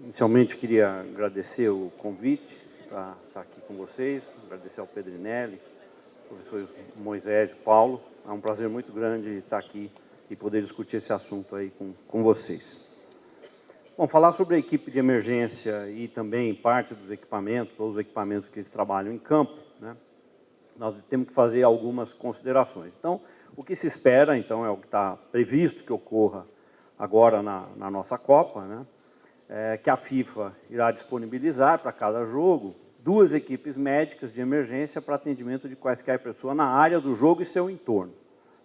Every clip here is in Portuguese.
Inicialmente, queria agradecer o convite para estar aqui com vocês, agradecer ao Pedrinelli, professor Moisés e Paulo. É um prazer muito grande estar aqui e poder discutir esse assunto aí com vocês. Bom, falar sobre a equipe de emergência e também parte dos equipamentos, todos os equipamentos que eles trabalham em campo, né? Nós temos que fazer algumas considerações. Então, o que se espera, então, é o que está previsto que ocorra agora na nossa Copa, né? Que a FIFA irá disponibilizar para cada jogo 2 equipes médicas de emergência para atendimento de quaisquer pessoas na área do jogo e seu entorno,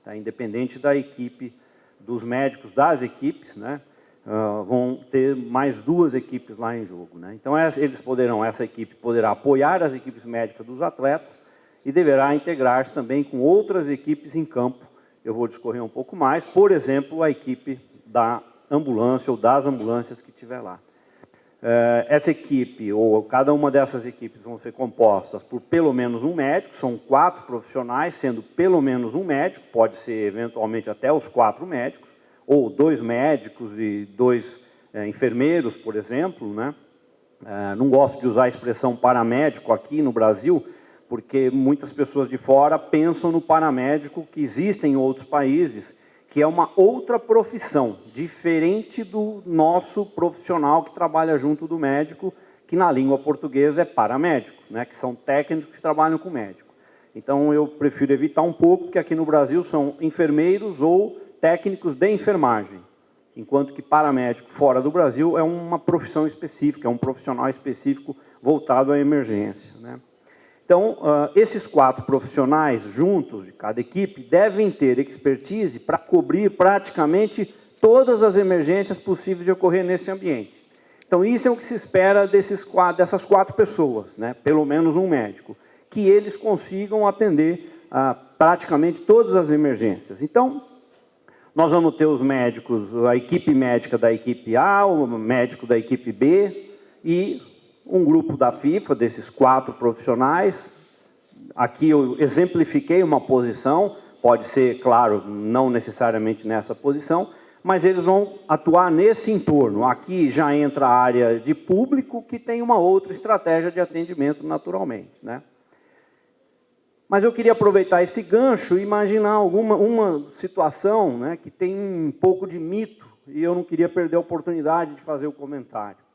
tá? Independente da equipe, dos médicos das equipes, né? Vão ter mais 2 equipes lá em jogo, né? Então, essa equipe poderá apoiar as equipes médicas dos atletas e deverá integrar-se também com outras equipes em campo. Eu vou discorrer um pouco mais, por exemplo, a equipe da ambulância ou das ambulâncias que estiver lá. Essa equipe, ou cada uma dessas equipes, vão ser compostas por pelo menos um médico, são 4 profissionais, sendo pelo menos um médico, pode ser eventualmente até os 4 médicos, ou 2 médicos e 2 enfermeiros, por exemplo, né? Não gosto de usar a expressão paramédico aqui no Brasil, porque muitas pessoas de fora pensam no paramédico que existe em outros países, que é uma outra profissão, diferente do nosso profissional que trabalha junto do médico, que na língua portuguesa é paramédico, né, que são técnicos que trabalham com médico. Então, eu prefiro evitar um pouco, porque aqui no Brasil são enfermeiros ou técnicos de enfermagem, enquanto que paramédico fora do Brasil é uma profissão específica, é um profissional específico voltado à emergência, né? Então, esses 4 profissionais juntos, de cada equipe, devem ter expertise para cobrir praticamente todas as emergências possíveis de ocorrer nesse ambiente. Então, isso é o que se espera dessas 4 pessoas, né? Pelo menos um médico, que eles consigam atender praticamente todas as emergências. Então, nós vamos ter os médicos, a equipe médica da equipe A, o médico da equipe B e um grupo da FIFA, desses 4 profissionais. Aqui eu exemplifiquei uma posição, pode ser, claro, não necessariamente nessa posição, mas eles vão atuar nesse entorno. Aqui já entra a área de público, que tem uma outra estratégia de atendimento naturalmente, né? Mas eu queria aproveitar esse gancho e imaginar uma situação, né, que tem um pouco de mito, e eu não queria perder a oportunidade de fazer o comentário.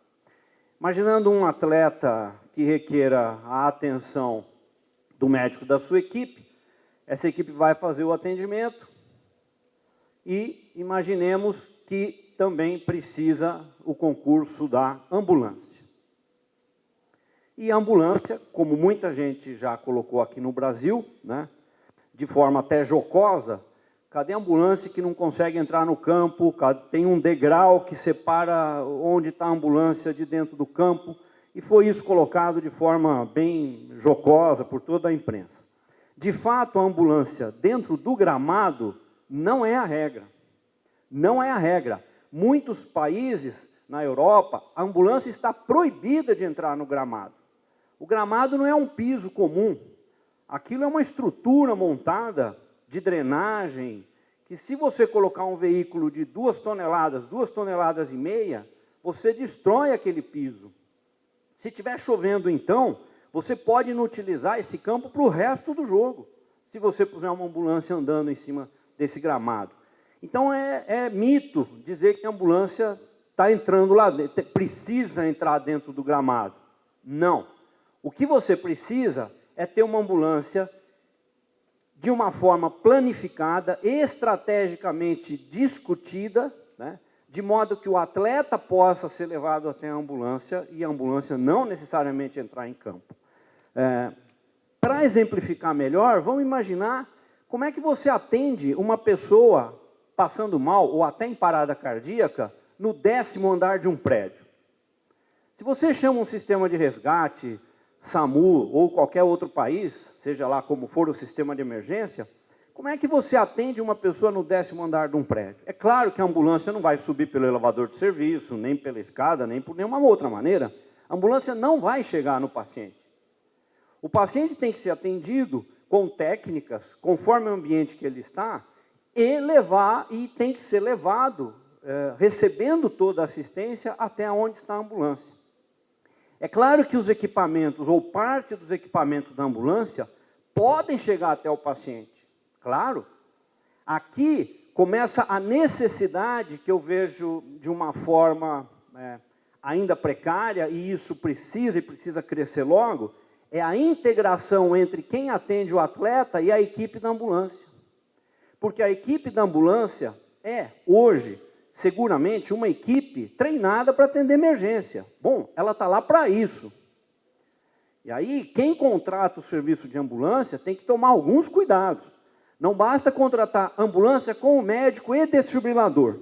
Imaginando um atleta que requeira a atenção do médico da sua equipe, essa equipe vai fazer o atendimento e imaginemos que também precisa o concurso da ambulância. E a ambulância, como muita gente já colocou aqui no Brasil, né, de forma até jocosa, cadê a ambulância que não consegue entrar no campo? Tem um degrau que separa onde está a ambulância de dentro do campo. E foi isso colocado de forma bem jocosa por toda a imprensa. De fato, a ambulância dentro do gramado não é a regra. Não é a regra. Muitos países na Europa, a ambulância está proibida de entrar no gramado. O gramado não é um piso comum. Aquilo é uma estrutura montada de drenagem, que se você colocar um veículo de 2 toneladas, 2,5 toneladas, você destrói aquele piso. Se estiver chovendo, então, você pode inutilizar esse campo para o resto do jogo, se você puser uma ambulância andando em cima desse gramado. Então, é mito dizer que a ambulância está entrando lá dentro, precisa entrar dentro do gramado. Não. O que você precisa é ter uma ambulância de uma forma planificada, estrategicamente discutida, né, de modo que o atleta possa ser levado até a ambulância e a ambulância não necessariamente entrar em campo. Para exemplificar melhor, vamos imaginar como é que você atende uma pessoa passando mal ou até em parada cardíaca no 10º andar de um prédio. Se você chama um sistema de resgate, SAMU ou qualquer outro país, seja lá como for o sistema de emergência, como é que você atende uma pessoa no 10º andar de um prédio? É claro que a ambulância não vai subir pelo elevador de serviço, nem pela escada, nem por nenhuma outra maneira. A ambulância não vai chegar no paciente. O paciente tem que ser atendido com técnicas, conforme o ambiente que ele está, e tem que ser levado recebendo toda a assistência até onde está a ambulância. É claro que os equipamentos, ou parte dos equipamentos da ambulância, podem chegar até o paciente. Claro. Aqui começa a necessidade, que eu vejo de uma forma ainda precária, e isso precisa crescer logo, é a integração entre quem atende o atleta e a equipe da ambulância. Porque a equipe da ambulância é, hoje, seguramente, uma equipe treinada para atender emergência. Bom, ela está lá para isso. E aí, quem contrata o serviço de ambulância tem que tomar alguns cuidados. Não basta contratar ambulância com o médico e desfibrilador,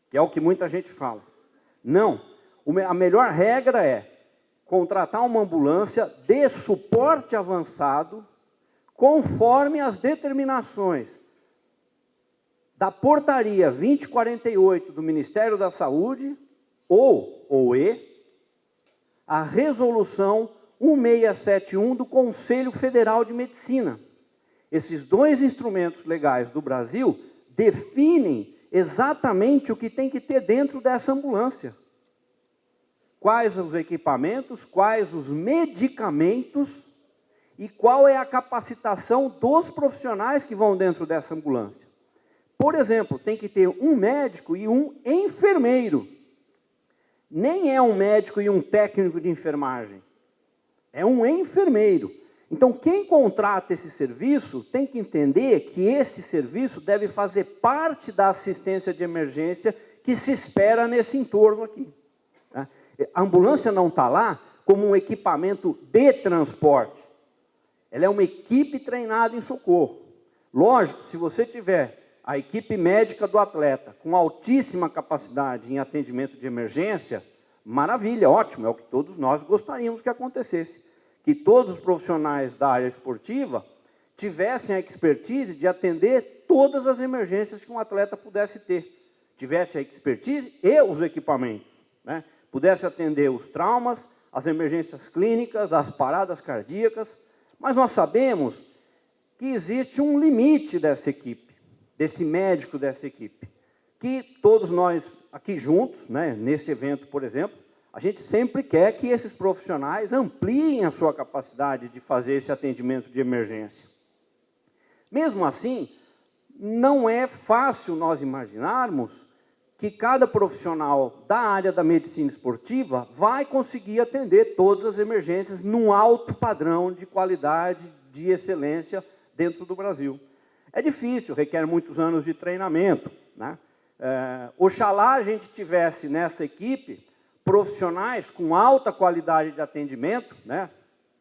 que é o que muita gente fala. Não. A melhor regra é contratar uma ambulância de suporte avançado, conforme as determinações da portaria 2048 do Ministério da Saúde, ou a resolução 1671 do Conselho Federal de Medicina. Esses dois instrumentos legais do Brasil definem exatamente o que tem que ter dentro dessa ambulância. Quais os equipamentos, quais os medicamentos e qual é a capacitação dos profissionais que vão dentro dessa ambulância. Por exemplo, tem que ter um médico e um enfermeiro. Nem é um médico e um técnico de enfermagem. É um enfermeiro. Então, quem contrata esse serviço tem que entender que esse serviço deve fazer parte da assistência de emergência que se espera nesse entorno aqui. A ambulância não está lá como um equipamento de transporte. Ela é uma equipe treinada em socorro. Lógico, se você tiver a equipe médica do atleta com altíssima capacidade em atendimento de emergência, maravilha, ótimo, é o que todos nós gostaríamos que acontecesse. Que todos os profissionais da área esportiva tivessem a expertise de atender todas as emergências que um atleta pudesse ter. Tivesse a expertise e os equipamentos, né? Pudesse atender os traumas, as emergências clínicas, as paradas cardíacas, mas nós sabemos que existe um limite dessa equipe, desse médico dessa equipe, que todos nós aqui juntos, né, nesse evento, por exemplo, a gente sempre quer que esses profissionais ampliem a sua capacidade de fazer esse atendimento de emergência. Mesmo assim, não é fácil nós imaginarmos que cada profissional da área da medicina esportiva vai conseguir atender todas as emergências num alto padrão de qualidade, de excelência dentro do Brasil. É difícil, requer muitos anos de treinamento, né? Oxalá a gente tivesse nessa equipe profissionais com alta qualidade de atendimento, né?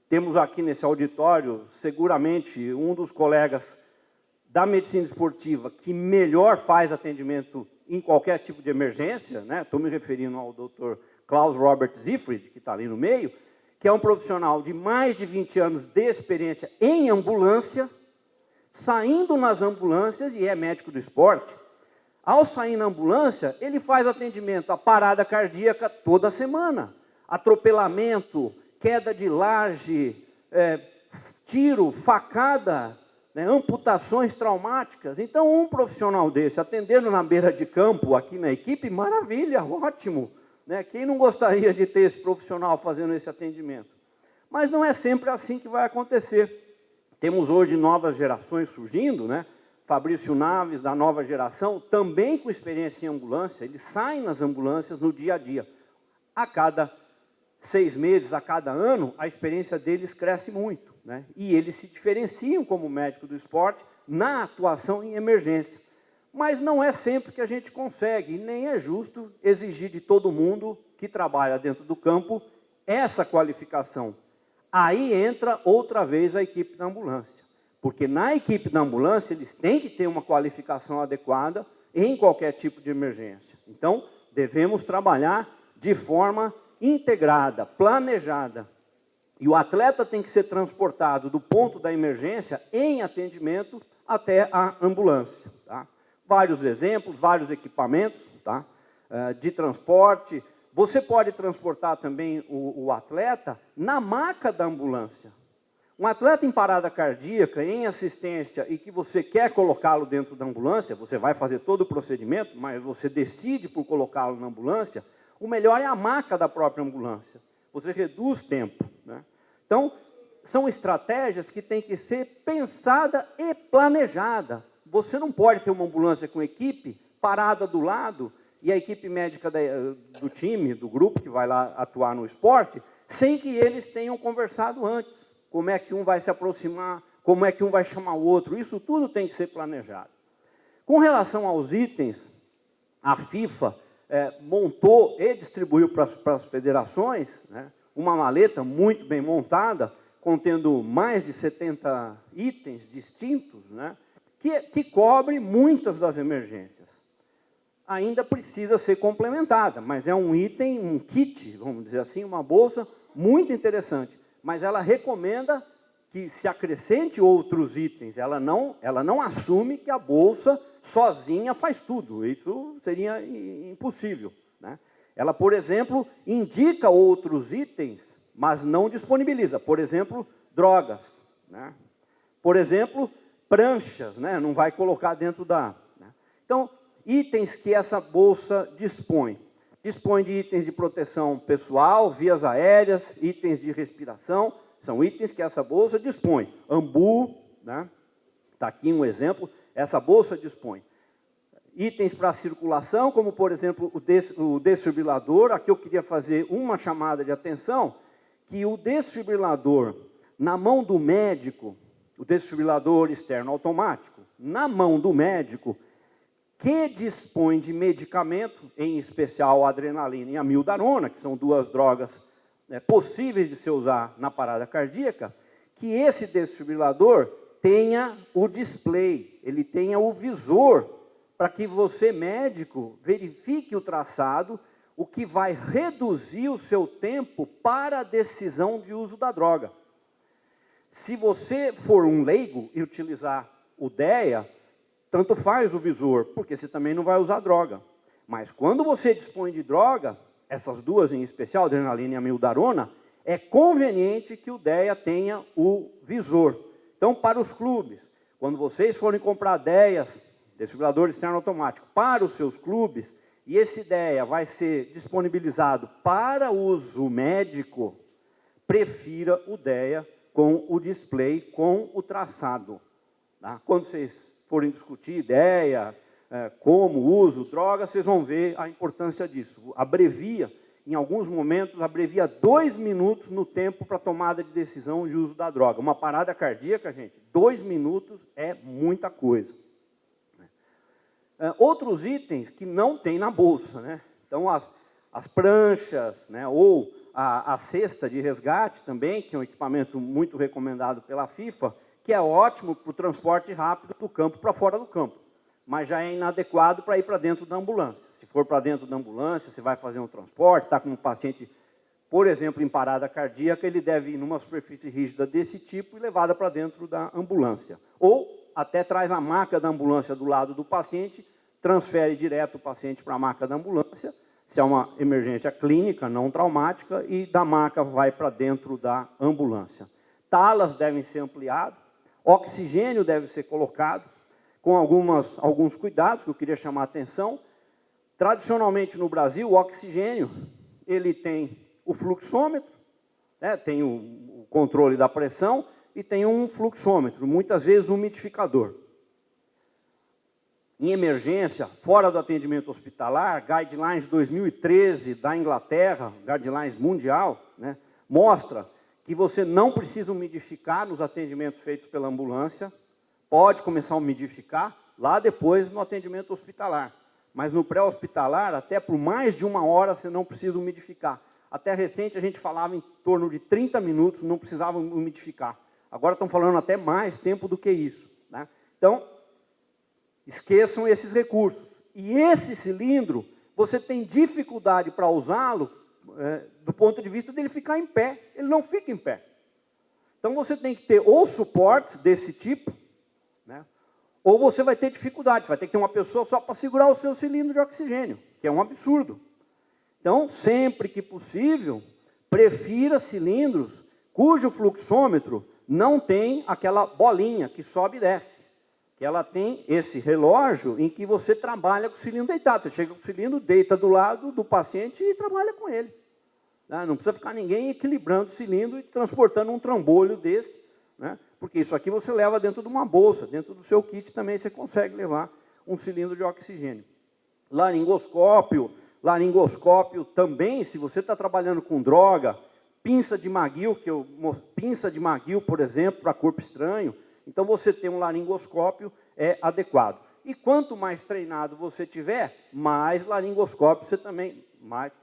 Temos aqui nesse auditório, seguramente, um dos colegas da medicina esportiva que melhor faz atendimento em qualquer tipo de emergência, né? Estou me referindo ao Dr. Klaus Robert Siegfried, que está ali no meio, que é um profissional de mais de 20 anos de experiência em ambulância, saindo nas ambulâncias, e é médico do esporte. Ao sair na ambulância, ele faz atendimento à parada cardíaca toda semana. Atropelamento, queda de laje, tiro, facada, né, amputações traumáticas. Então, um profissional desse, atendendo na beira de campo, aqui na equipe, maravilha, ótimo. Né? Quem não gostaria de ter esse profissional fazendo esse atendimento? Mas não é sempre assim que vai acontecer. Temos hoje novas gerações surgindo, né? Fabrício Naves, da nova geração, também com experiência em ambulância, eles saem nas ambulâncias no dia a dia. A cada 6 meses, a cada ano, a experiência deles cresce muito, né? E eles se diferenciam como médico do esporte na atuação em emergência. Mas não é sempre que a gente consegue, e nem é justo exigir de todo mundo que trabalha dentro do campo essa qualificação. Aí entra outra vez a equipe da ambulância. Porque na equipe da ambulância, eles têm que ter uma qualificação adequada em qualquer tipo de emergência. Então, devemos trabalhar de forma integrada, planejada. E o atleta tem que ser transportado do ponto da emergência em atendimento até a ambulância. Tá? Vários exemplos, vários equipamentos, tá? De transporte. Você pode transportar também o atleta na maca da ambulância. Um atleta em parada cardíaca, em assistência, e que você quer colocá-lo dentro da ambulância, você vai fazer todo o procedimento, mas você decide por colocá-lo na ambulância, o melhor é a maca da própria ambulância. Você reduz tempo, né? Então, são estratégias que têm que ser pensada e planejada. Você não pode ter uma ambulância com equipe parada do lado e a equipe médica do time, do grupo que vai lá atuar no esporte, sem que eles tenham conversado antes. Como é que um vai se aproximar, como é que um vai chamar o outro. Isso tudo tem que ser planejado. Com relação aos itens, a FIFA montou e distribuiu para as federações, né, uma maleta muito bem montada, contendo mais de 70 itens distintos, né, que cobre muitas das emergências. Ainda precisa ser complementada, mas é um item, um kit, vamos dizer assim, uma bolsa muito interessante. Mas ela recomenda que se acrescente outros itens. Ela não assume que a bolsa sozinha faz tudo. Isso seria impossível, né? Ela, por exemplo, indica outros itens, mas não disponibiliza. Por exemplo, drogas, né? Por exemplo, pranchas, né? Não vai colocar dentro da... né? Então, itens que essa bolsa dispõe. Dispõe de itens de proteção pessoal, vias aéreas, itens de respiração, são itens que essa bolsa dispõe. Ambu, né? Está aqui um exemplo, essa bolsa dispõe. Itens para circulação, como por exemplo o desfibrilador. Aqui eu queria fazer uma chamada de atenção, que o desfibrilador, na mão do médico, o desfibrilador externo automático, na mão do médico, que dispõe de medicamento, em especial a adrenalina e a amiodarona, que são duas drogas possíveis de se usar na parada cardíaca, que esse desfibrilador tenha o display, ele tenha o visor, para que você, médico, verifique o traçado, o que vai reduzir o seu tempo para a decisão de uso da droga. Se você for um leigo e utilizar o DEA, tanto faz o visor, porque você também não vai usar droga. Mas quando você dispõe de droga, essas duas em especial, adrenalina e amiodarona, é conveniente que o DEA tenha o visor. Então, para os clubes, quando vocês forem comprar DEAs, desfibrilador externo automático, para os seus clubes, e esse DEA vai ser disponibilizado para uso médico, prefira o DEA com o display, com o traçado. Tá? Quando vocês forem discutir ideia, como uso, droga, vocês vão ver a importância disso. Abrevia, em alguns momentos, abrevia 2 minutos no tempo para tomada de decisão de uso da droga. Uma parada cardíaca, gente, 2 minutos é muita coisa. Outros itens que não tem na bolsa, né? Então, as pranchas, né? Ou a cesta de resgate também, que é um equipamento muito recomendado pela FIFA, que é ótimo para o transporte rápido do campo para fora do campo, mas já é inadequado para ir para dentro da ambulância. Se for para dentro da ambulância, você vai fazer um transporte, está com um paciente, por exemplo, em parada cardíaca, ele deve ir numa superfície rígida desse tipo e levada para dentro da ambulância. Ou até traz a maca da ambulância do lado do paciente, transfere direto o paciente para a maca da ambulância, se é uma emergência clínica, não traumática, e da maca vai para dentro da ambulância. Talas devem ser ampliadas, oxigênio deve ser colocado, com alguns cuidados que eu queria chamar a atenção. Tradicionalmente no Brasil, o oxigênio, ele tem o fluxômetro, né, tem o controle da pressão e tem um fluxômetro, muitas vezes um umidificador. Em emergência, fora do atendimento hospitalar, Guidelines 2013 da Inglaterra, Guidelines mundial, né, mostra que você não precisa umidificar nos atendimentos feitos pela ambulância, pode começar a umidificar lá depois no atendimento hospitalar. Mas no pré-hospitalar, até por mais de 1 hora, você não precisa umidificar. Até recente, a gente falava em torno de 30 minutos, não precisava umidificar. Agora estão falando até mais tempo do que isso, né? Então, esqueçam esses recursos. E esse cilindro, você tem dificuldade para usá-lo, do ponto de vista dele ficar em pé. Ele não fica em pé. Então, você tem que ter ou suportes desse tipo, né? Ou você vai ter dificuldade, vai ter que ter uma pessoa só para segurar o seu cilindro de oxigênio, que é um absurdo. Então, sempre que possível, prefira cilindros cujo fluxômetro não tem aquela bolinha que sobe e desce. Que ela tem esse relógio em que você trabalha com o cilindro deitado. Você chega com o cilindro, deita do lado do paciente e trabalha com ele. Não precisa ficar ninguém equilibrando o cilindro e transportando um trambolho desse, né? Porque isso aqui você leva dentro de uma bolsa, dentro do seu kit também você consegue levar um cilindro de oxigênio. Laringoscópio também, se você está trabalhando com droga, pinça de McGill, por exemplo, para corpo estranho, então você tem um laringoscópio adequado. E quanto mais treinado você tiver, mais laringoscópio você também,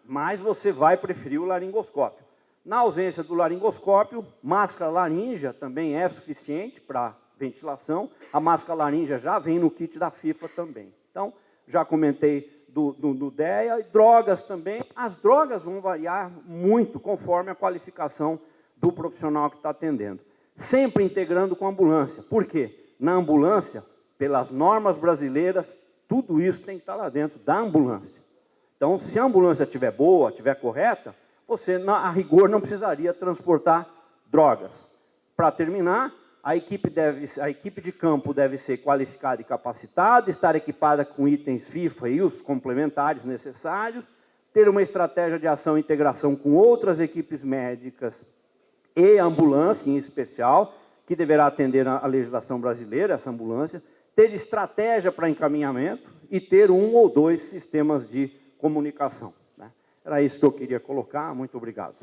mais você vai preferir o laringoscópio. Na ausência do laringoscópio, máscara laríngea também é suficiente para ventilação. A máscara laríngea já vem no kit da FIFA também. Então, já comentei do DEA. E drogas também. As drogas vão variar muito conforme a qualificação do profissional que está atendendo. Sempre integrando com a ambulância. Por quê? Na ambulância, pelas normas brasileiras, tudo isso tem que estar lá dentro da ambulância. Então, se a ambulância estiver boa, estiver correta, você, a rigor, não precisaria transportar drogas. Para terminar, a equipe de campo deve ser qualificada e capacitada, estar equipada com itens FIFA e os complementares necessários, ter uma estratégia de ação e integração com outras equipes médicas e ambulância em especial, que deverá atender a legislação brasileira, essa ambulância, ter estratégia para encaminhamento e ter 1 ou 2 sistemas de comunicação. Era isso que eu queria colocar. Muito obrigado.